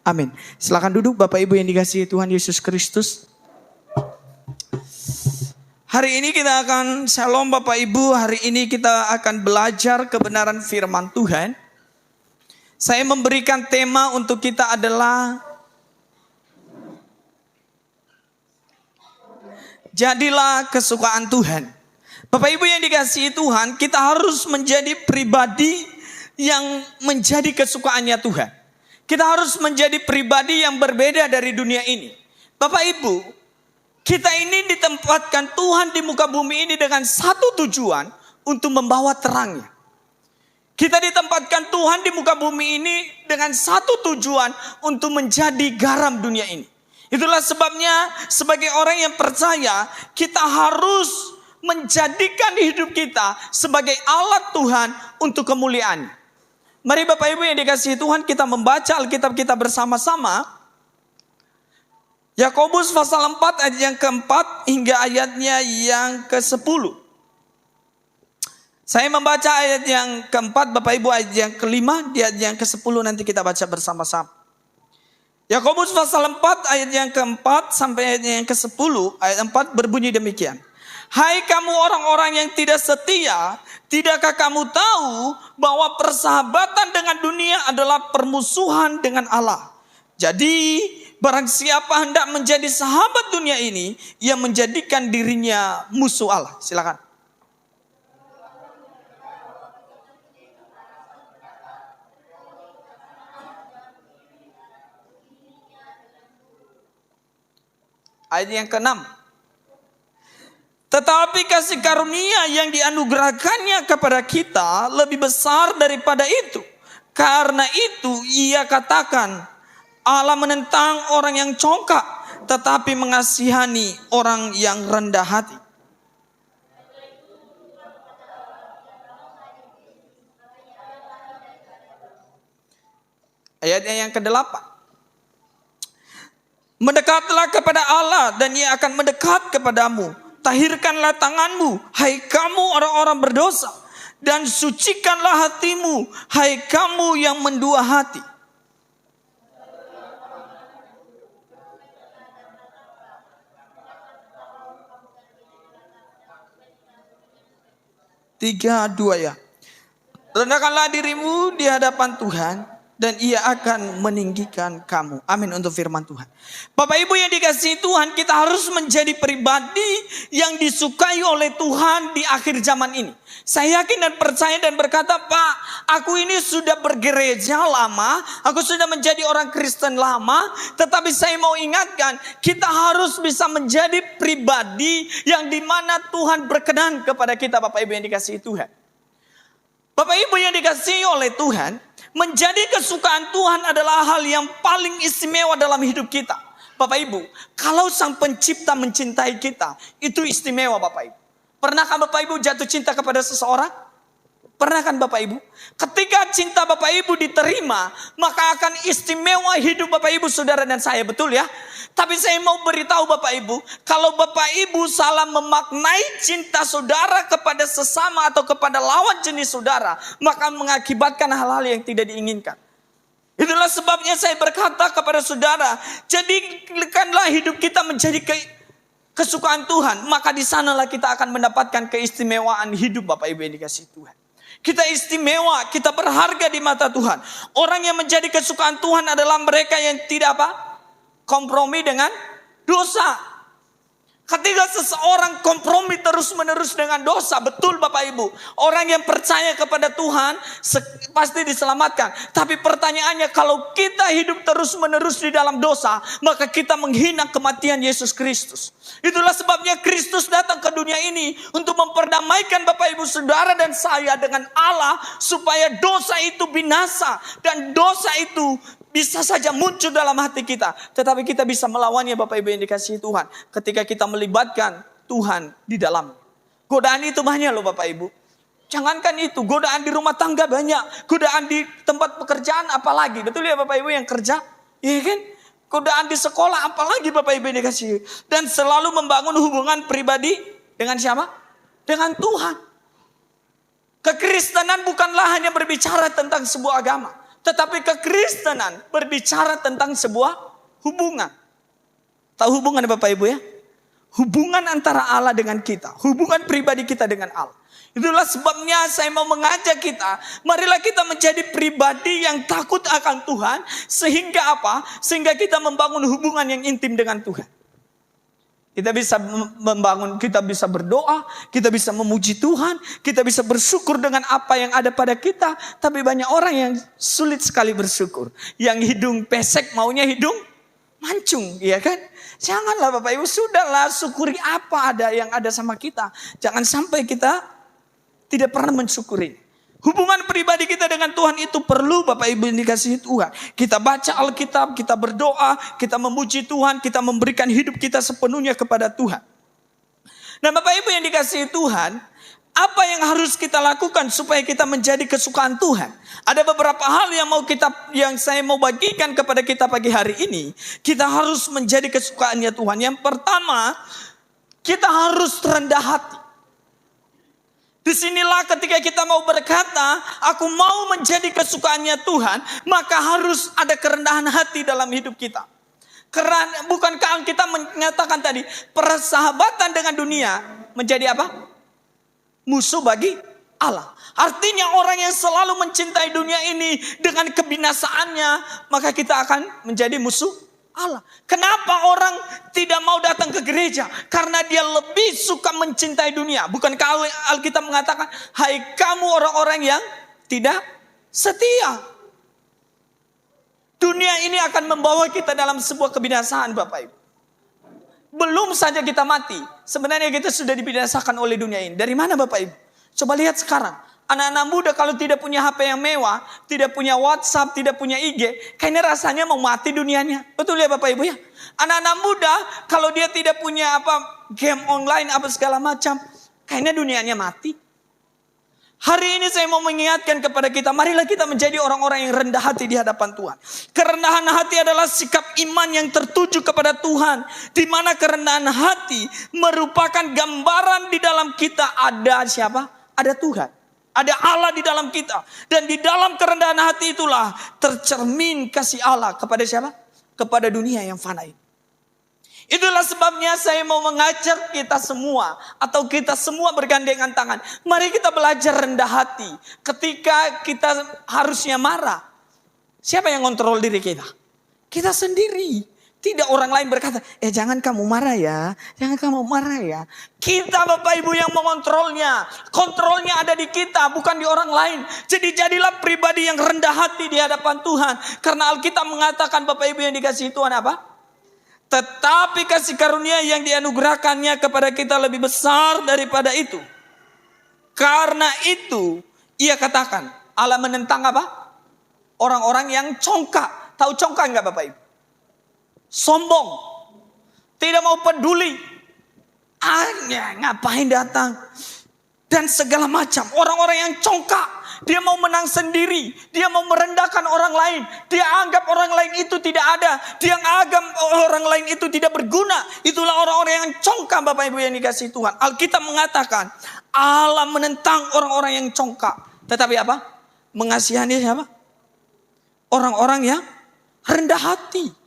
Amin. Silakan duduk Bapak Ibu yang dikasihi Tuhan Yesus Kristus. Hari ini kita akan shalom Bapak Ibu. Hari ini kita akan belajar kebenaran firman Tuhan. Saya memberikan tema untuk kita adalah jadilah kesukaan Tuhan. Bapak Ibu yang dikasihi Tuhan, kita harus menjadi pribadi yang menjadi kesukaannya Tuhan. Kita harus menjadi pribadi yang berbeda dari dunia ini. Bapak Ibu, kita ini ditempatkan Tuhan di muka bumi ini dengan satu tujuan, untuk membawa terangnya. Kita ditempatkan Tuhan di muka bumi ini dengan satu tujuan, untuk menjadi garam dunia ini. Itulah sebabnya sebagai orang yang percaya, kita harus menjadikan hidup kita sebagai alat Tuhan untuk kemuliaan. Mari Bapak Ibu yang dikasihi Tuhan, kita membaca Alkitab kita bersama-sama. Yakobus pasal 4 ayat yang keempat hingga ayatnya yang ke-10. Saya membaca ayat yang keempat, Bapak Ibu ayat yang kelima, di ayat yang ke-10 nanti kita baca bersama-sama. Yakobus pasal 4 ayat yang keempat sampai ayat yang ke-10, ayat 4 berbunyi demikian. Hai kamu orang-orang yang tidak setia, tidakkah kamu tahu bahwa persahabatan dengan dunia adalah permusuhan dengan Allah? Jadi barang siapa hendak menjadi sahabat dunia ini, ia menjadikan dirinya musuh Allah. Silakan. Ayat yang ke-6. Tetapi kasih karunia yang dianugerahkannya kepada kita lebih besar daripada itu. Karena itu ia katakan, Allah menentang orang yang congkak, tetapi mengasihani orang yang rendah hati. Ayatnya yang ke-8. Mendekatlah kepada Allah dan ia akan mendekat kepadamu. Tahirkanlah tanganmu, hai kamu orang-orang berdosa, dan sucikanlah hatimu, hai kamu yang mendua hati. Tiga, dua ya. Rendahkanlah dirimu di hadapan Tuhan, dan ia akan meninggikan kamu. Amin untuk firman Tuhan. Bapak Ibu yang dikasihi Tuhan, kita harus menjadi pribadi yang disukai oleh Tuhan di akhir zaman ini. Saya yakin dan percaya dan berkata, Pak, aku ini sudah bergereja lama, aku sudah menjadi orang Kristen lama, tetapi saya mau ingatkan, kita harus bisa menjadi pribadi yang dimana Tuhan berkenan kepada kita, Bapak Ibu yang dikasihi Tuhan. Bapak Ibu yang dikasihi oleh Tuhan, menjadi kesukaan Tuhan adalah hal yang paling istimewa dalam hidup kita. Bapak Ibu, kalau Sang Pencipta mencintai kita, itu istimewa Bapak Ibu. Pernahkah Bapak Ibu jatuh cinta kepada seseorang? Pernah kan Bapak Ibu? Ketika cinta Bapak Ibu diterima, maka akan istimewa hidup Bapak Ibu, saudara dan saya, betul ya? Tapi saya mau beritahu Bapak Ibu, kalau Bapak Ibu salah memaknai cinta saudara kepada sesama atau kepada lawan jenis saudara, maka mengakibatkan hal-hal yang tidak diinginkan. Itulah sebabnya saya berkata kepada saudara, jadikanlah hidup kita menjadi kesukaan Tuhan, maka di sanalah kita akan mendapatkan keistimewaan hidup Bapak Ibu yang dikasihi Tuhan. Kita istimewa, kita berharga di mata Tuhan. Orang yang menjadi kesukaan Tuhan adalah mereka yang tidak kompromi dengan dosa. Ketika seseorang kompromi terus-menerus dengan dosa, betul Bapak Ibu, orang yang percaya kepada Tuhan pasti diselamatkan. Tapi pertanyaannya, kalau kita hidup terus-menerus di dalam dosa, maka kita menghina kematian Yesus Kristus. Itulah sebabnya Kristus datang ke dunia ini untuk memperdamaikan Bapak Ibu saudara dan saya dengan Allah, supaya dosa itu binasa dan dosa itu bisa saja muncul dalam hati kita, tetapi kita bisa melawannya Bapak Ibu yang dikasihi Tuhan, ketika kita melibatkan Tuhan di dalam. Godaan itu banyak loh Bapak Ibu. Jangankan itu, godaan di rumah tangga banyak, godaan di tempat pekerjaan apalagi, betul ya Bapak Ibu yang kerja, iya kan? Godaan di sekolah apalagi Bapak Ibu yang dikasihi. Dan selalu membangun hubungan pribadi dengan siapa? Dengan Tuhan. Kekristenan bukanlah hanya berbicara tentang sebuah agama. Tetapi kekristenan berbicara tentang sebuah hubungan. Tahu hubungan Bapak Ibu ya? Hubungan antara Allah dengan kita. Hubungan pribadi kita dengan Allah. Itulah sebabnya saya mau mengajak kita. Marilah kita menjadi pribadi yang takut akan Tuhan. Sehingga apa? Sehingga kita membangun hubungan yang intim dengan Tuhan. Kita bisa membangun, kita bisa berdoa, kita bisa memuji Tuhan, kita bisa bersyukur dengan apa yang ada pada kita. Tapi banyak orang yang sulit sekali bersyukur. Yang hidung pesek maunya hidung mancung, iya kan? Janganlah Bapak Ibu, sudahlah syukuri apa ada yang ada sama kita. Jangan sampai kita tidak pernah mensyukuri. Hubungan pribadi kita dengan Tuhan itu perlu Bapak Ibu yang dikasihi Tuhan. Kita baca Alkitab, kita berdoa, kita memuji Tuhan, kita memberikan hidup kita sepenuhnya kepada Tuhan. Nah Bapak Ibu yang dikasihi Tuhan, apa yang harus kita lakukan supaya kita menjadi kesukaan Tuhan? Ada beberapa hal yang saya mau bagikan kepada kita pagi hari ini. Kita harus menjadi kesukaannya Tuhan. Yang pertama, kita harus rendah hati. Disinilah ketika kita mau berkata, aku mau menjadi kesukaannya Tuhan, maka harus ada kerendahan hati dalam hidup kita. Karena bukankah kita menyatakan tadi, persahabatan dengan dunia menjadi apa? Musuh bagi Allah. Artinya orang yang selalu mencintai dunia ini dengan kebinasaannya, maka kita akan menjadi musuh Allah. Kenapa orang tidak mau datang ke gereja? Karena dia lebih suka mencintai dunia. Bukankah Alkitab mengatakan, hai kamu orang-orang yang tidak setia. Dunia ini akan membawa kita dalam sebuah kebinasaan Bapak Ibu. Belum saja kita mati, sebenarnya kita sudah dibinasakan oleh dunia ini. Dari mana Bapak Ibu? Coba lihat sekarang. Anak-anak muda kalau tidak punya HP yang mewah, tidak punya WhatsApp, tidak punya IG, kayaknya rasanya mau mati dunianya. Betul ya Bapak Ibu ya? Anak-anak muda kalau dia tidak punya game online apa segala macam, kayaknya dunianya mati. Hari ini saya mau mengingatkan kepada kita, marilah kita menjadi orang-orang yang rendah hati di hadapan Tuhan. Kerendahan hati adalah sikap iman yang tertuju kepada Tuhan. Di mana kerendahan hati merupakan gambaran di dalam kita ada siapa? Ada Tuhan. Ada Allah di dalam kita. Dan di dalam kerendahan hati itulah tercermin kasih Allah kepada siapa? Kepada dunia yang fana ini. Itulah sebabnya saya mau mengajak kita semua, atau kita semua bergandengan tangan. Mari kita belajar rendah hati. Ketika kita harusnya marah, siapa yang kontrol diri kita? Kita sendiri. Tidak orang lain berkata, jangan kamu marah ya, jangan kamu marah ya. Kita Bapak Ibu yang mengontrolnya. Kontrolnya ada di kita, bukan di orang lain. Jadi jadilah pribadi yang rendah hati di hadapan Tuhan. Karena Alkitab mengatakan Bapak Ibu yang dikasihi Tuhan apa? Tetapi kasih karunia yang dianugerahkannya kepada kita lebih besar daripada itu. Karena itu, ia katakan, Allah menentang apa? Orang-orang yang congkak. Tahu congkak enggak Bapak Ibu? Sombong, tidak mau peduli, ngapain datang, dan segala macam. Orang-orang yang congkak, dia mau menang sendiri, dia mau merendahkan orang lain, dia anggap orang lain itu tidak ada, dia anggap orang lain itu tidak berguna. Itulah orang-orang yang congkak Bapak Ibu yang dikasihi Tuhan. Alkitab mengatakan Allah menentang orang-orang yang congkak, tetapi apa? Mengasihani siapa? Orang-orang yang rendah hati.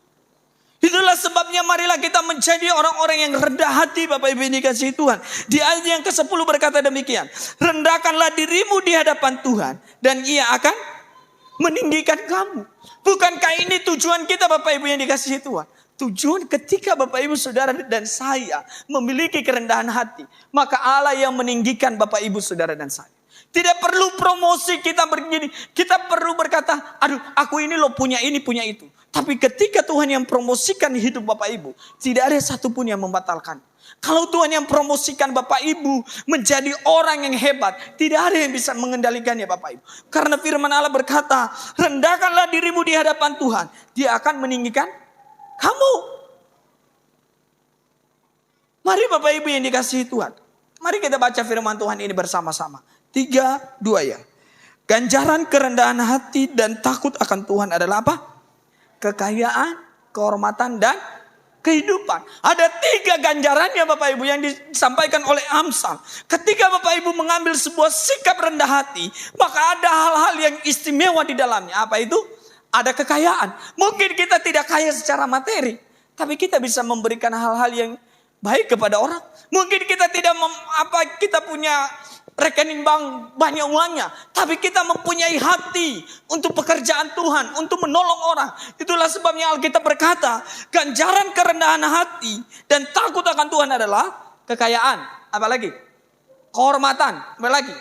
Itulah sebabnya marilah kita menjadi orang-orang yang rendah hati Bapak Ibu yang dikasihi Tuhan. Di ayat yang ke-10 berkata demikian. Rendahkanlah dirimu di hadapan Tuhan dan ia akan meninggikan kamu. Bukankah ini tujuan kita Bapak Ibu yang dikasihi Tuhan? Tujuan ketika Bapak Ibu Saudara dan saya memiliki kerendahan hati, maka Allah yang meninggikan Bapak Ibu Saudara dan saya. Tidak perlu promosi kita begini. Kita perlu berkata, aduh aku ini loh punya ini punya itu. Tapi ketika Tuhan yang promosikan hidup Bapak Ibu, tidak ada satupun yang membatalkan. Kalau Tuhan yang promosikan Bapak Ibu menjadi orang yang hebat, tidak ada yang bisa mengendalikannya Bapak Ibu. Karena firman Allah berkata, rendahkanlah dirimu di hadapan Tuhan, Dia akan meninggikan kamu. Mari Bapak Ibu yang dikasihi Tuhan, mari kita baca firman Tuhan ini bersama-sama. 3, 2 ya. Ganjaran kerendahan hati dan takut akan Tuhan adalah apa? Kekayaan, kehormatan dan kehidupan. Ada 3 ganjarannya Bapak Ibu yang disampaikan oleh Amsal. Ketika Bapak Ibu mengambil sebuah sikap rendah hati, maka ada hal-hal yang istimewa di dalamnya. Apa itu? Ada kekayaan. Mungkin kita tidak kaya secara materi, tapi kita bisa memberikan hal-hal yang baik kepada orang. Mungkin kita tidak kita punya rekening bank banyak uangnya, tapi kita mempunyai hati untuk pekerjaan Tuhan, untuk menolong orang. Itulah sebabnya Alkitab berkata, ganjaran kerendahan hati dan takut akan Tuhan adalah kekayaan. Apa lagi? Kehormatan. Apa lagi?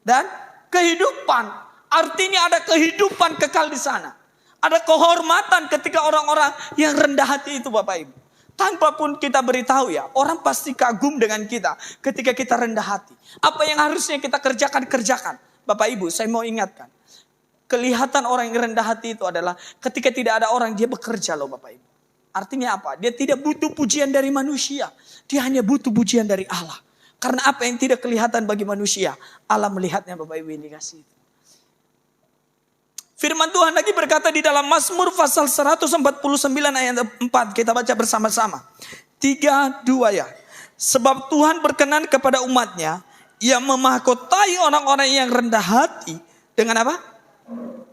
Dan kehidupan. Artinya ada kehidupan kekal di sana. Ada kehormatan ketika orang-orang yang rendah hati itu Bapak Ibu. Tanpa pun kita beritahu ya, orang pasti kagum dengan kita ketika kita rendah hati. Apa yang harusnya kita kerjakan. Bapak Ibu, saya mau ingatkan. Kelihatan orang yang rendah hati itu adalah ketika tidak ada orang, dia bekerja loh Bapak Ibu. Artinya apa? Dia tidak butuh pujian dari manusia. Dia hanya butuh pujian dari Allah. Karena apa yang tidak kelihatan bagi manusia, Allah melihatnya Bapak Ibu yang dikasih itu. Firman Tuhan lagi berkata di dalam Mazmur pasal 149 ayat 4. Kita baca bersama-sama. 3, 2 ya. Sebab Tuhan berkenan kepada umatnya. Ia memahkotai orang-orang yang rendah hati. Dengan apa?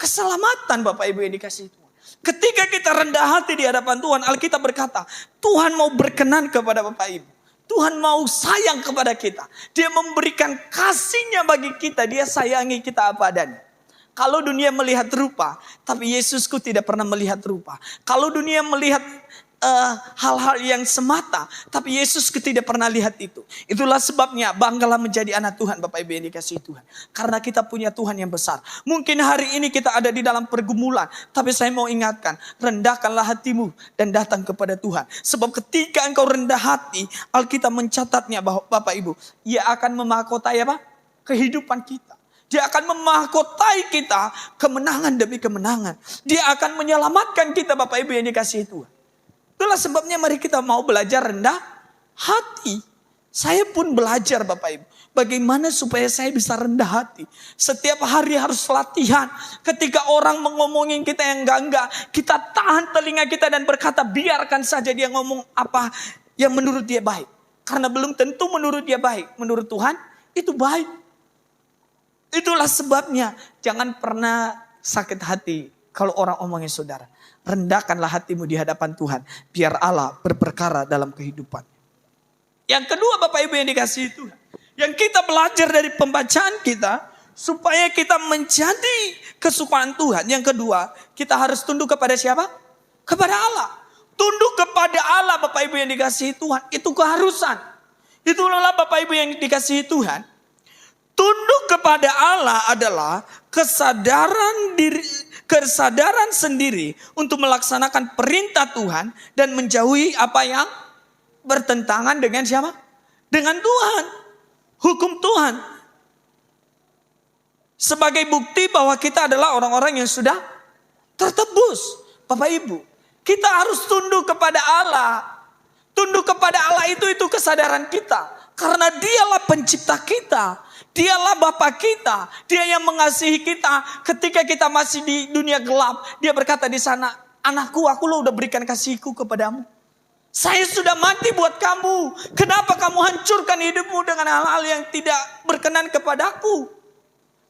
Keselamatan Bapak Ibu yang dikasih Tuhan. Ketika kita rendah hati di hadapan Tuhan, Alkitab berkata, Tuhan mau berkenan kepada Bapak Ibu. Tuhan mau sayang kepada kita. Dia memberikan kasihnya bagi kita. Dia sayangi kita apa adanya. Kalau dunia melihat rupa, tapi Yesusku tidak pernah melihat rupa. Kalau dunia melihat hal-hal yang semata, tapi Yesusku tidak pernah lihat itu. Itulah sebabnya banggalah menjadi anak Tuhan Bapak Ibu yang dikasihi Tuhan. Karena kita punya Tuhan yang besar. Mungkin hari ini kita ada di dalam pergumulan, tapi saya mau ingatkan, rendahkanlah hatimu dan datang kepada Tuhan. Sebab ketika engkau rendah hati, Alkitab mencatatnya bahwa Bapak Ibu, Ia akan memahkotai apa? Kehidupan kita. Dia akan memahkotai kita kemenangan demi kemenangan. Dia akan menyelamatkan kita Bapak Ibu yang dikasihi Tuhan. Itulah sebabnya mari kita mau belajar rendah hati. Saya pun belajar Bapak Ibu. Bagaimana supaya saya bisa rendah hati. Setiap hari harus latihan. Ketika orang mengomongin kita yang enggak, kita tahan telinga kita dan berkata biarkan saja dia ngomong apa yang menurut dia baik. Karena belum tentu menurut dia baik. Menurut Tuhan itu baik. Itulah sebabnya jangan pernah sakit hati kalau orang omongin saudara. Rendahkanlah hatimu di hadapan Tuhan. Biar Allah berperkara dalam kehidupan. Yang kedua Bapak Ibu yang dikasihi Tuhan. Yang kita belajar dari pembacaan kita. Supaya kita menjadi kesukaan Tuhan. Yang kedua kita harus tunduk kepada siapa? Kepada Allah. Tunduk kepada Allah Bapak Ibu yang dikasihi Tuhan. Itu keharusan. Itulah Bapak Ibu yang dikasihi Tuhan. Tunduk kepada Allah adalah kesadaran sendiri untuk melaksanakan perintah Tuhan dan menjauhi apa yang bertentangan dengan siapa? Dengan Tuhan. Hukum Tuhan. Sebagai bukti bahwa kita adalah orang-orang yang sudah tertebus. Bapak Ibu, kita harus tunduk kepada Allah. Tunduk kepada Allah itu kesadaran kita. Karena dialah pencipta kita. Dialah Bapa kita. Dia yang mengasihi kita ketika kita masih di dunia gelap. Dia berkata di sana, anakku, aku lo udah berikan kasihku kepadamu. Saya sudah mati buat kamu. Kenapa kamu hancurkan hidupmu dengan hal-hal yang tidak berkenan kepadaku?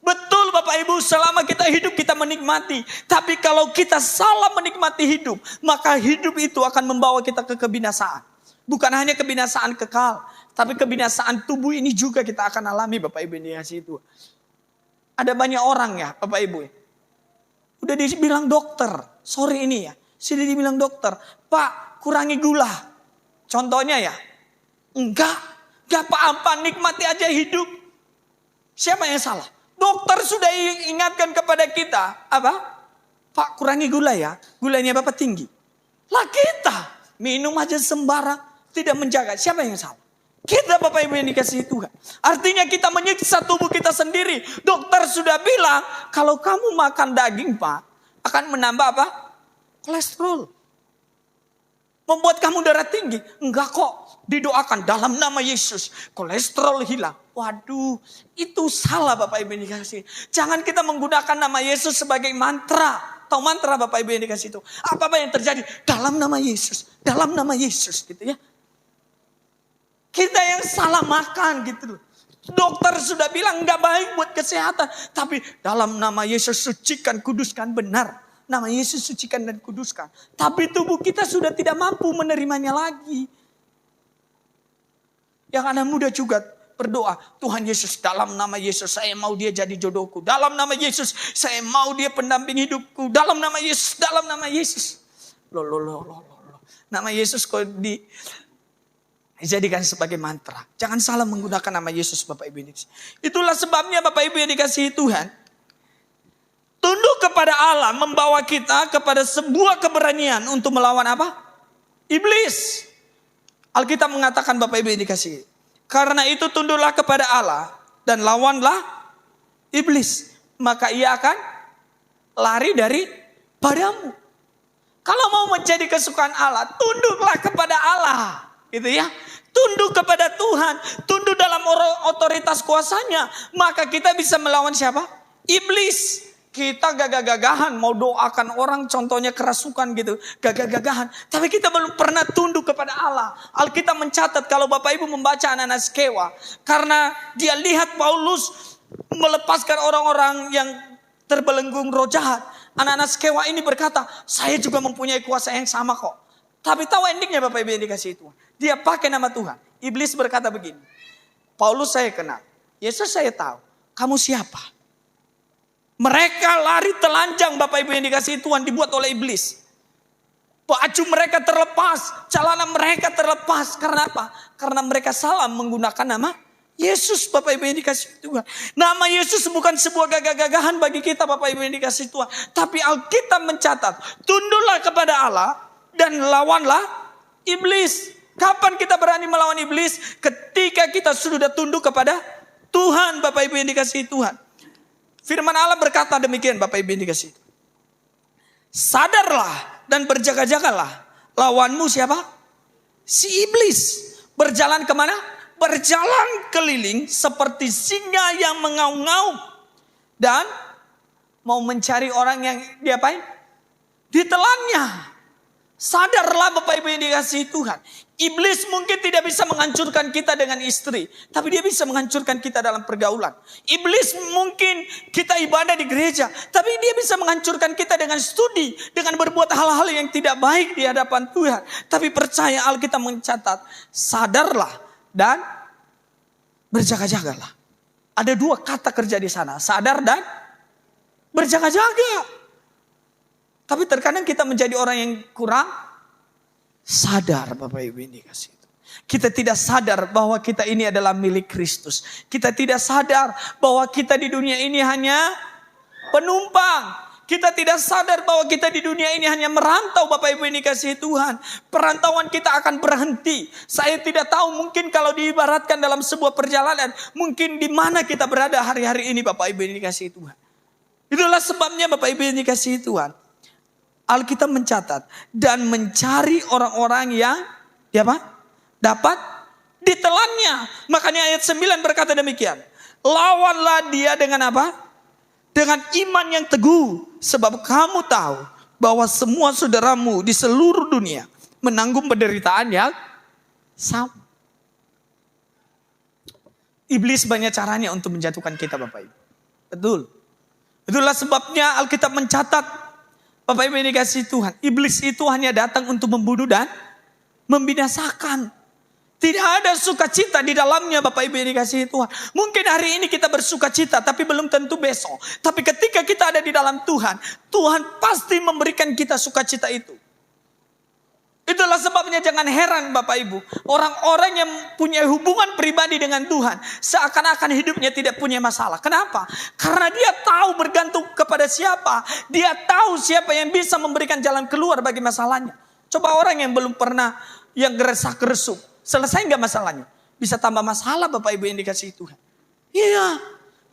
Betul Bapak Ibu, selama kita hidup kita menikmati. Tapi kalau kita salah menikmati hidup, maka hidup itu akan membawa kita ke kebinasaan. Bukan hanya kebinasaan kekal, tapi kebinasaan tubuh ini juga kita akan alami Bapak Ibu ini itu. Ada banyak orang ya Bapak Ibu. Udah dibilang dokter, sore ini ya. Sudah dibilang dokter, Pak kurangi gula. Contohnya ya. Enggak apa-apa, nikmati aja hidup. Siapa yang salah? Dokter sudah ingatkan kepada kita. Apa? Pak kurangi gula ya. Gulanya Bapak tinggi. Lah kita minum aja sembarang. Tidak menjaga. Siapa yang salah? Kita Bapak Ibu yang dikasihi Tuhan. Artinya kita menyiksa tubuh kita sendiri. Dokter sudah bilang, kalau kamu makan daging Pak, akan menambah apa? Kolesterol. Membuat kamu darah tinggi. Enggak kok. Didoakan dalam nama Yesus. Kolesterol hilang. Waduh, itu salah Bapak Ibu yang dikasihi. Jangan kita menggunakan nama Yesus sebagai mantra. Tahu mantra Bapak Ibu yang dikasih itu. Apa yang terjadi? Dalam nama Yesus. Dalam nama Yesus gitu ya. Kita yang salah makan gitu loh. Dokter sudah bilang gak baik buat kesehatan. Tapi dalam nama Yesus sucikan, kuduskan, benar. Nama Yesus sucikan dan kuduskan. Tapi tubuh kita sudah tidak mampu menerimanya lagi. Yang anak muda juga berdoa, Tuhan Yesus, dalam nama Yesus saya mau dia jadi jodohku. Dalam nama Yesus saya mau dia pendamping hidupku. Dalam nama Yesus, dalam nama Yesus. Loh. Nama Yesus kok dijadikan sebagai mantra. Jangan salah menggunakan nama Yesus Bapak Ibu. Itulah sebabnya Bapak Ibu yang dikasihi Tuhan. Tunduk kepada Allah membawa kita kepada sebuah keberanian untuk melawan apa? Iblis. Alkitab mengatakan Bapak Ibu yang dikasihi. Karena itu tunduklah kepada Allah dan lawanlah iblis. Maka ia akan lari dari padamu. Kalau mau menjadi kesukaan Allah, tunduklah kepada Allah. Gitu ya. Tunduk kepada Tuhan. Tunduk dalam otoritas kuasanya. Maka kita bisa melawan siapa? Iblis. Kita gagah-gagahan mau doakan orang, contohnya kerasukan gitu, gagah-gagahan. Tapi kita belum pernah tunduk kepada Allah. Alkitab mencatat kalau Bapak Ibu membaca anak-anak Skewa, karena dia lihat Paulus melepaskan orang-orang yang terbelenggu roh jahat. Anak-anak Skewa ini berkata, saya juga mempunyai kuasa yang sama kok. Tapi tahu endingnya Bapak Ibu yang dikasih Tuhan. Dia pakai nama Tuhan. Iblis berkata begini, Paulus saya kenal, Yesus saya tahu, kamu siapa? Mereka lari telanjang Bapak Ibu yang dikasihi Tuhan dibuat oleh iblis. Baju mereka terlepas, celana mereka terlepas. Karena apa? Karena mereka salah menggunakan nama Yesus Bapak Ibu yang dikasihi Tuhan. Nama Yesus bukan sebuah gagah-gagahan bagi kita Bapak Ibu yang dikasihi Tuhan. Tapi Alkitab mencatat, tunduklah kepada Allah dan lawanlah iblis. Kapan kita berani melawan iblis? Ketika kita sudah tunduk kepada Tuhan Bapak Ibu yang dikasihi Tuhan. Firman Allah berkata demikian Bapak Ibu yang dikasihi. Sadarlah dan berjaga-jagalah. Lawanmu siapa? Si iblis. Berjalan kemana? Berjalan keliling seperti singa yang mengaum-ngaum. Dan mau mencari orang yang diapain? Ditelannya. Sadarlah Bapak Ibu yang dikasihi Tuhan. Iblis mungkin tidak bisa menghancurkan kita dengan istri. Tapi dia bisa menghancurkan kita dalam pergaulan. Iblis mungkin kita ibadah di gereja. Tapi dia bisa menghancurkan kita dengan studi. Dengan berbuat hal-hal yang tidak baik di hadapan Tuhan. Tapi percaya Alkitab mencatat. Sadarlah dan berjaga-jagalah. Ada dua kata kerja di sana. Sadar dan berjaga-jaga. Tapi terkadang kita menjadi orang yang kurang sadar Bapak Ibu ini kasih. Kita tidak sadar bahwa kita ini adalah milik Kristus. Kita tidak sadar bahwa kita di dunia ini hanya penumpang. Kita tidak sadar bahwa kita di dunia ini hanya merantau Bapak Ibu ini kasih Tuhan. Perantauan kita akan berhenti. Saya tidak tahu mungkin kalau diibaratkan dalam sebuah perjalanan. Mungkin di mana kita berada hari-hari ini Bapak Ibu ini kasih Tuhan. Itulah sebabnya Bapak Ibu ini kasih Tuhan. Alkitab mencatat dan mencari orang-orang yang dapat ditelannya. Makanya ayat 9 berkata demikian. Lawanlah dia dengan apa? Dengan iman yang teguh. Sebab kamu tahu bahwa semua saudaramu di seluruh dunia menanggung penderitaan yang sama. Iblis banyak caranya untuk menjatuhkan kita Bapak Ibu. Betul. Itulah sebabnya Alkitab mencatat Bapak Ibu yang dikasihi Tuhan, iblis itu hanya datang untuk membunuh dan membinasakan. Tidak ada sukacita di dalamnya Bapak Ibu yang dikasihi Tuhan. Mungkin hari ini kita bersukacita tapi belum tentu besok. Tapi ketika kita ada di dalam Tuhan, Tuhan pasti memberikan kita sukacita itu. Itulah sebabnya jangan heran Bapak Ibu. Orang-orang yang punya hubungan pribadi dengan Tuhan. Seakan-akan hidupnya tidak punya masalah. Kenapa? Karena dia tahu bergantung kepada siapa. Dia tahu siapa yang bisa memberikan jalan keluar bagi masalahnya. Coba orang yang belum pernah yang geresak-geresuk. Selesai gak masalahnya? Bisa tambah masalah Bapak Ibu yang dikasihi Tuhan. Iya.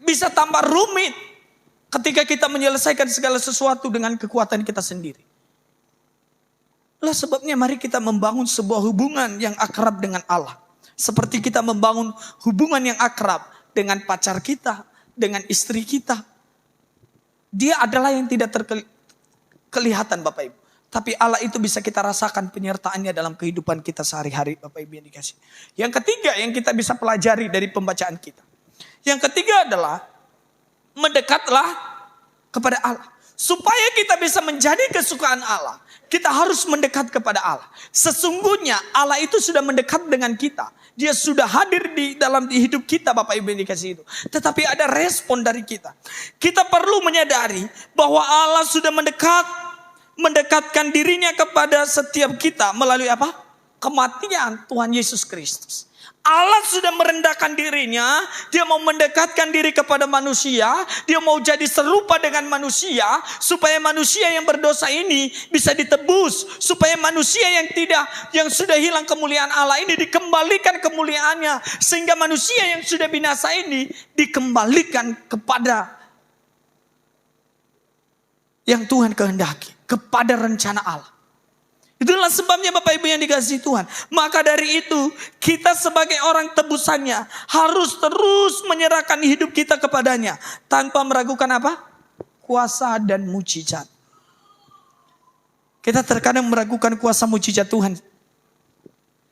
Bisa tambah rumit. Ketika kita menyelesaikan segala sesuatu dengan kekuatan kita sendiri. Itulah sebabnya mari kita membangun sebuah hubungan yang akrab dengan Allah. Seperti kita membangun hubungan yang akrab dengan pacar kita, dengan istri kita. Dia adalah yang tidak kelihatan Bapak Ibu. Tapi Allah itu bisa kita rasakan penyertaannya dalam kehidupan kita sehari-hari Bapak Ibu yang dikasih. Yang ketiga yang kita bisa pelajari dari pembacaan kita. Yang ketiga adalah mendekatlah kepada Allah. Supaya kita bisa menjadi kesukaan Allah, kita harus mendekat kepada Allah. Sesungguhnya Allah itu sudah mendekat dengan kita. Dia sudah hadir di dalam hidup kita Bapak Ibu yang dikasih itu. Tetapi ada respon dari kita. Kita perlu menyadari bahwa Allah sudah mendekatkan dirinya kepada setiap kita melalui apa? Kematian Tuhan Yesus Kristus. Allah sudah merendahkan dirinya, dia mau mendekatkan diri kepada manusia, dia mau jadi serupa dengan manusia, supaya manusia yang berdosa ini bisa ditebus, supaya manusia yang sudah hilang kemuliaan Allah ini dikembalikan kemuliaannya, sehingga manusia yang sudah binasa ini dikembalikan kepada yang Tuhan kehendaki, kepada rencana Allah. Itulah sebabnya Bapak Ibu yang dikasihi Tuhan. Maka dari itu kita sebagai orang tebusannya harus terus menyerahkan hidup kita kepadanya. Tanpa meragukan apa? Kuasa dan mujizat. Kita terkadang meragukan kuasa mujizat Tuhan.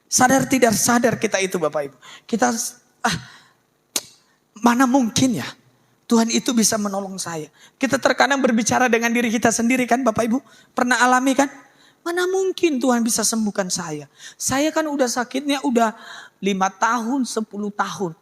Sadar tidak sadar kita itu Bapak Ibu. Kita mana mungkin ya Tuhan itu bisa menolong saya. Kita terkadang berbicara dengan diri kita sendiri kan Bapak Ibu. Pernah alami kan? Mana mungkin Tuhan bisa sembuhkan saya. Saya kan udah sakitnya udah 5 tahun, 10 tahun.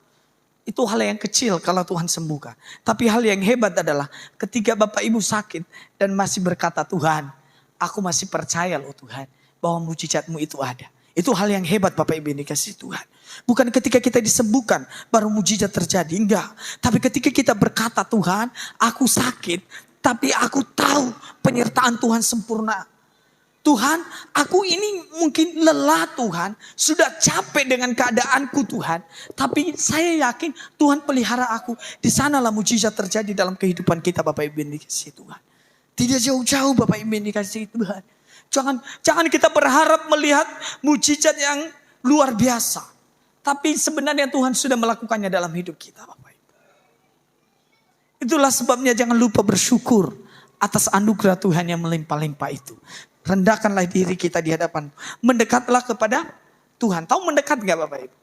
Itu hal yang kecil kalau Tuhan sembuhkan. Tapi hal yang hebat adalah ketika Bapak Ibu sakit dan masih berkata, Tuhan, aku masih percaya loh Tuhan, bahwa mujizat-Mu itu ada. Itu hal yang hebat Bapak Ibu yang dikasihi Tuhan. Bukan ketika kita disembuhkan baru mujizat terjadi, enggak. Tapi ketika kita berkata, Tuhan, aku sakit, tapi aku tahu penyertaan Tuhan sempurna. Tuhan, aku ini mungkin lelah Tuhan, sudah capek dengan keadaanku Tuhan. Tapi saya yakin Tuhan pelihara aku. Di sanalah mujizat terjadi dalam kehidupan kita Bapak Ibu yang dikasihi Tuhan. Tidak jauh-jauh Bapak Ibu yang dikasihi Tuhan. Jangan kita berharap melihat mujizat yang luar biasa. Tapi sebenarnya Tuhan sudah melakukannya dalam hidup kita Bapak Ibu. Itulah sebabnya jangan lupa bersyukur atas anugerah Tuhan yang melimpah-limpah itu. Rendahkanlah diri kita di hadapan. Mendekatlah kepada Tuhan. Tahu mendekat gak Bapak Ibu?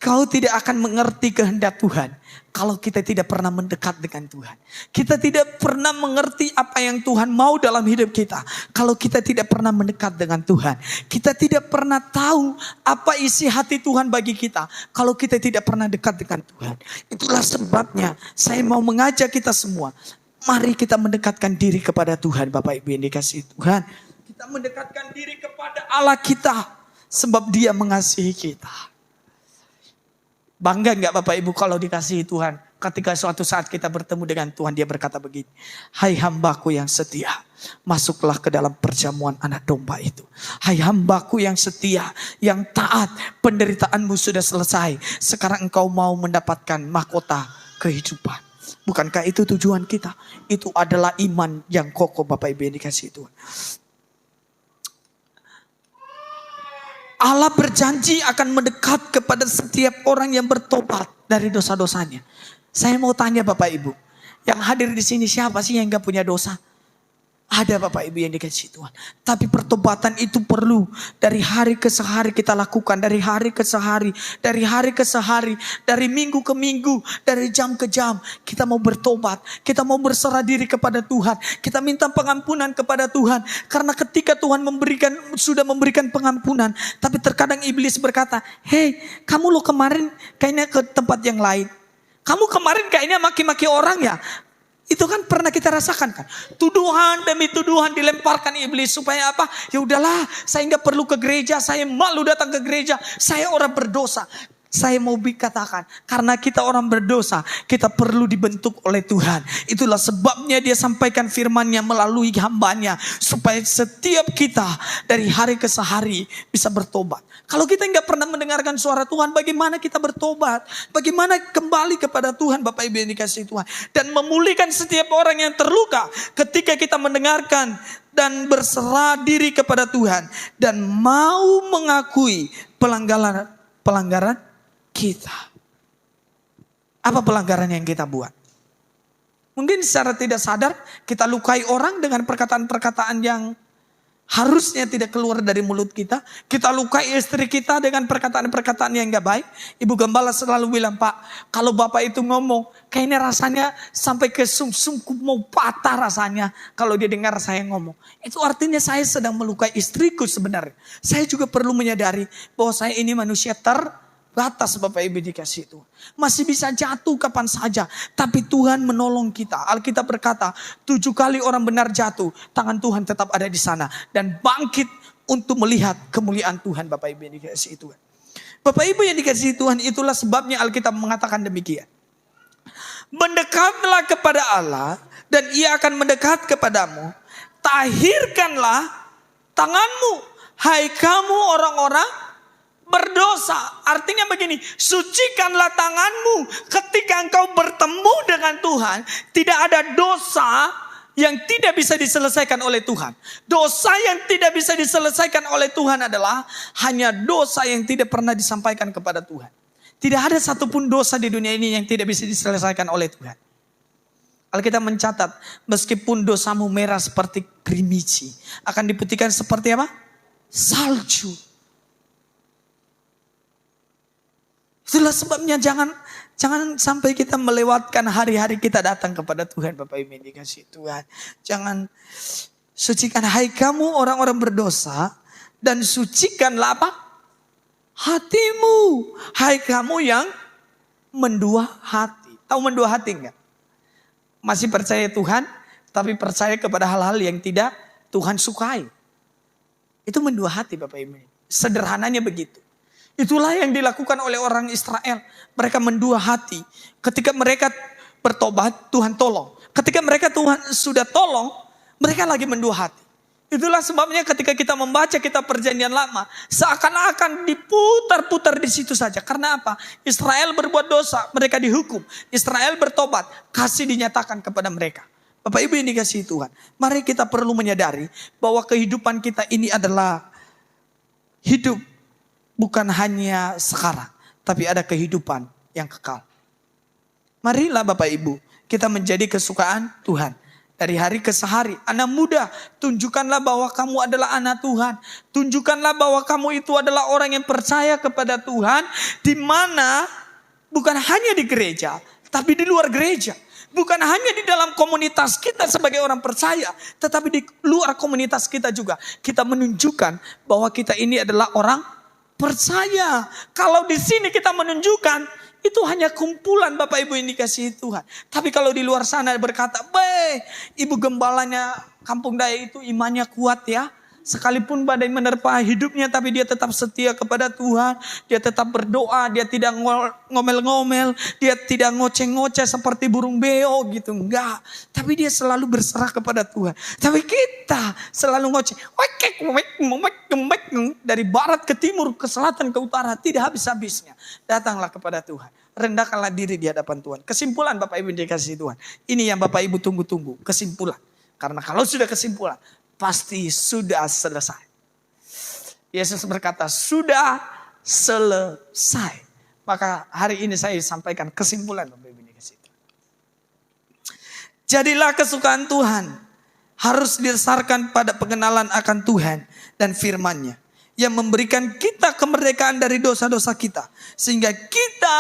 Kau tidak akan mengerti kehendak Tuhan kalau kita tidak pernah mendekat dengan Tuhan. Kita tidak pernah mengerti apa yang Tuhan mau dalam hidup kita kalau kita tidak pernah mendekat dengan Tuhan. Kita tidak pernah tahu apa isi hati Tuhan bagi kita kalau kita tidak pernah dekat dengan Tuhan. Itulah sebabnya saya mau mengajak kita semua. Mari kita mendekatkan diri kepada Tuhan Bapak Ibu yang dikasihi Tuhan. Kita mendekatkan diri kepada Allah kita. Sebab Dia mengasihi kita. Bangga enggak Bapak Ibu kalau dikasihi Tuhan? Ketika suatu saat kita bertemu dengan Tuhan, Dia berkata begini. Hai hambaku yang setia, masuklah ke dalam perjamuan anak domba itu. Hai hambaku yang setia, yang taat, penderitaanmu sudah selesai. Sekarang engkau mau mendapatkan mahkota kehidupan. Bukankah itu tujuan kita? Itu adalah iman yang kokoh Bapak Ibu yang dikasihi Tuhan. Allah berjanji akan mendekat kepada setiap orang yang bertobat dari dosa-dosanya. Saya mau tanya Bapak Ibu, yang hadir di sini siapa sih yang gak punya dosa? Ada Bapak Ibu yang dikasihi Tuhan. Tapi pertobatan itu perlu dari hari ke sehari kita lakukan. Dari hari ke sehari. Dari hari ke sehari. Dari minggu ke minggu. Dari jam ke jam. Kita mau bertobat. Kita mau berserah diri kepada Tuhan. Kita minta pengampunan kepada Tuhan. Karena ketika Tuhan sudah memberikan pengampunan. Tapi terkadang iblis berkata, hei kamu lo kemarin kayaknya ke tempat yang lain. Kamu kemarin kayaknya maki-maki orang ya. Itu kan pernah kita rasakan kan. Tuduhan demi tuduhan dilemparkan iblis. Supaya apa? Ya udahlah, saya nggak perlu ke gereja. Saya malu datang ke gereja. Saya orang berdosa. Saya mau katakan, karena kita orang berdosa, kita perlu dibentuk oleh Tuhan. Itulah sebabnya Dia sampaikan firman-Nya melalui hamba-Nya. Supaya setiap kita dari hari ke sehari bisa bertobat. Kalau kita nggak pernah mendengarkan suara Tuhan, bagaimana kita bertobat? Bagaimana kembali kepada Tuhan Bapak Ibu yang dikasihi Tuhan. Dan memulihkan setiap orang yang terluka ketika kita mendengarkan dan berserah diri kepada Tuhan. Dan mau mengakui pelanggaran kita. Apa pelanggaran yang kita buat? Mungkin secara tidak sadar kita lukai orang dengan perkataan-perkataan yang harusnya tidak keluar dari mulut kita. Kita lukai istri kita dengan perkataan-perkataan yang gak baik. Ibu gembala selalu bilang, Pak, kalau Bapak itu ngomong, kayaknya rasanya sampai ke sumsumku mau patah rasanya kalau dia dengar saya ngomong. Itu artinya saya sedang melukai istriku sebenarnya. Saya juga perlu menyadari bahwa saya ini manusia terbatas, Bapak Ibu dikasih Tuhan. Masih bisa jatuh kapan saja, tapi Tuhan menolong kita. Alkitab berkata, 7 kali orang benar jatuh, tangan Tuhan tetap ada di sana. Dan bangkit untuk melihat kemuliaan Tuhan, Bapak Ibu yang dikasih Tuhan. Bapak Ibu yang dikasih Tuhan, itulah sebabnya Alkitab mengatakan demikian. Mendekatlah kepada Allah dan Ia akan mendekat kepadamu. Tahirkanlah tanganmu, hai kamu orang-orang berdosa. Artinya begini, sucikanlah tanganmu ketika engkau bertemu dengan Tuhan. Tidak ada dosa yang tidak bisa diselesaikan oleh Tuhan. Dosa yang tidak bisa diselesaikan oleh Tuhan adalah hanya dosa yang tidak pernah disampaikan kepada Tuhan. Tidak ada satupun dosa di dunia ini yang tidak bisa diselesaikan oleh Tuhan. Alkitab mencatat, meskipun dosamu merah seperti grimiji, akan diputihkan seperti apa? Salju. Itulah sebabnya jangan sampai kita melewatkan hari-hari kita datang kepada Tuhan, Bapak Ibu dikasih Tuhan. Jangan sucikan hai kamu orang-orang berdosa dan sucikanlah apa? Hatimu, hai kamu yang mendua hati. Tahu mendua hati enggak? Masih percaya Tuhan, tapi percaya kepada hal-hal yang tidak Tuhan sukai. Itu mendua hati, Bapak Ibu. Sederhananya begitu. Itulah yang dilakukan oleh orang Israel. Mereka mendua hati. Ketika mereka bertobat, Tuhan tolong. Ketika mereka Tuhan sudah tolong, mereka lagi mendua hati. Itulah sebabnya ketika kita membaca kitab Perjanjian Lama, seakan-akan diputar-putar di situ saja. Karena apa? Israel berbuat dosa, mereka dihukum. Israel bertobat, kasih dinyatakan kepada mereka. Bapak Ibu yang dikasihi Tuhan, mari kita perlu menyadari bahwa kehidupan kita ini adalah hidup bukan hanya sekarang, tapi ada kehidupan yang kekal. Marilah Bapak Ibu, kita menjadi kesukaan Tuhan. Dari hari ke hari, anak muda, tunjukkanlah bahwa kamu adalah anak Tuhan. Tunjukkanlah bahwa kamu itu adalah orang yang percaya kepada Tuhan. Di mana bukan hanya di gereja, tapi di luar gereja. Bukan hanya di dalam komunitas kita sebagai orang percaya, tetapi di luar komunitas kita juga. Kita menunjukkan bahwa kita ini adalah orang percaya. Kalau di sini kita menunjukkan itu hanya kumpulan Bapak Ibu yang dikasihi Tuhan. Tapi kalau di luar sana berkata, ibu gembalanya Kampung Daya itu imannya kuat ya. Sekalipun badai menerpa hidupnya, tapi dia tetap setia kepada Tuhan. Dia tetap berdoa, dia tidak ngomel-ngomel, dia tidak ngoceh-ngoceh seperti burung beo gitu. Enggak, tapi dia selalu berserah kepada Tuhan. Tapi kita selalu ngoceh. Dari barat ke timur, ke selatan, ke utara, tidak habis-habisnya. Datanglah kepada Tuhan. Rendahkanlah diri di hadapan Tuhan. Kesimpulan Bapak Ibu dikasihi Tuhan. Ini yang Bapak Ibu tunggu-tunggu, kesimpulan. Karena kalau sudah kesimpulan, pasti sudah selesai. Yesus berkata, sudah selesai. Maka hari ini saya sampaikan kesimpulan Bapak Ibu dikasihi Tuhan. Jadilah kesukaan Tuhan harus didasarkan pada pengenalan akan Tuhan dan firman-Nya yang memberikan kita kemerdekaan dari dosa-dosa kita, sehingga kita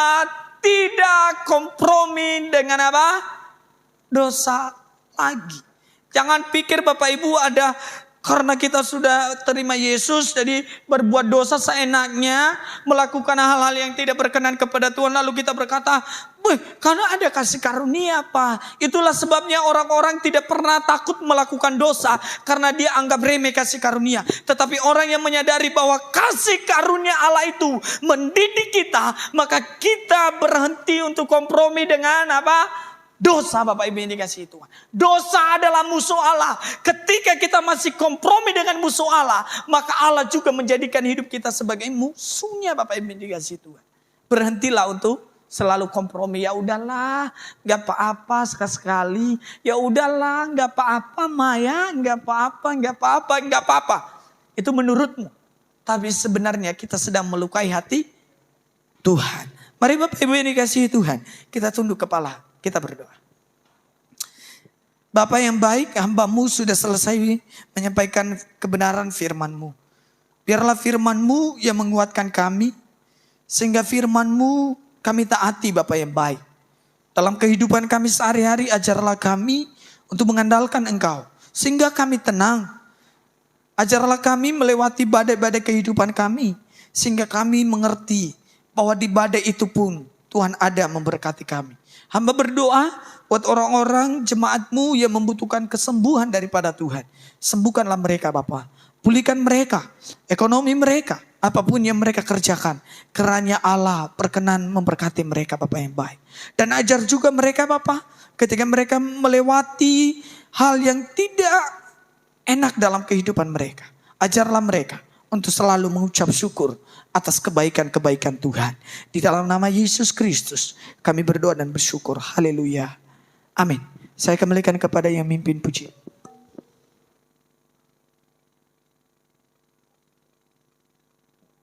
tidak kompromi dengan apa? Dosa lagi. Jangan pikir Bapak Ibu ada karena kita sudah terima Yesus jadi berbuat dosa seenaknya, melakukan hal-hal yang tidak berkenan kepada Tuhan, lalu kita berkata, karena ada kasih karunia Pak. Itulah sebabnya orang-orang tidak pernah takut melakukan dosa karena dia anggap remeh kasih karunia. Tetapi orang yang menyadari bahwa kasih karunia Allah itu mendidik kita, maka kita berhenti untuk kompromi dengan apa? Dosa. Bapak Ibu yang dikasihi Tuhan. Dosa adalah musuh Allah. Ketika kita masih kompromi dengan musuh Allah, maka Allah juga menjadikan hidup kita sebagai musuhnya. Bapak Ibu yang dikasihi Tuhan. Berhentilah untuk selalu kompromi. Ya udahlah, gak apa-apa sekali-sekali. Ya udahlah, gak apa-apa Maya, gak apa-apa. Itu menurutmu. Tapi sebenarnya kita sedang melukai hati Tuhan. Mari Bapak Ibu yang dikasihi Tuhan, kita tunduk kepala. Kita berdoa. Bapa yang baik, hamba-Mu sudah selesai menyampaikan kebenaran firman-Mu. Biarlah firman-Mu yang menguatkan kami, sehingga firman-Mu kami taati Bapa yang baik. Dalam kehidupan kami sehari-hari, ajarlah kami untuk mengandalkan Engkau, sehingga kami tenang. Ajarlah kami melewati badai-badai kehidupan kami, sehingga kami mengerti bahwa di badai itu pun Tuhan ada memberkati kami. Hamba berdoa buat orang-orang jemaat-Mu yang membutuhkan kesembuhan daripada Tuhan. Sembuhkanlah mereka Bapa. Pulihkan mereka, ekonomi mereka, apapun yang mereka kerjakan. Kiranya Allah berkenan memberkati mereka Bapa yang baik. Dan ajar juga mereka Bapa, ketika mereka melewati hal yang tidak enak dalam kehidupan mereka. Ajarlah mereka untuk selalu mengucap syukur atas kebaikan-kebaikan Tuhan. Di dalam nama Yesus Kristus kami berdoa dan bersyukur. Haleluya. Amin. Saya kembalikan kepada yang mimpin puji.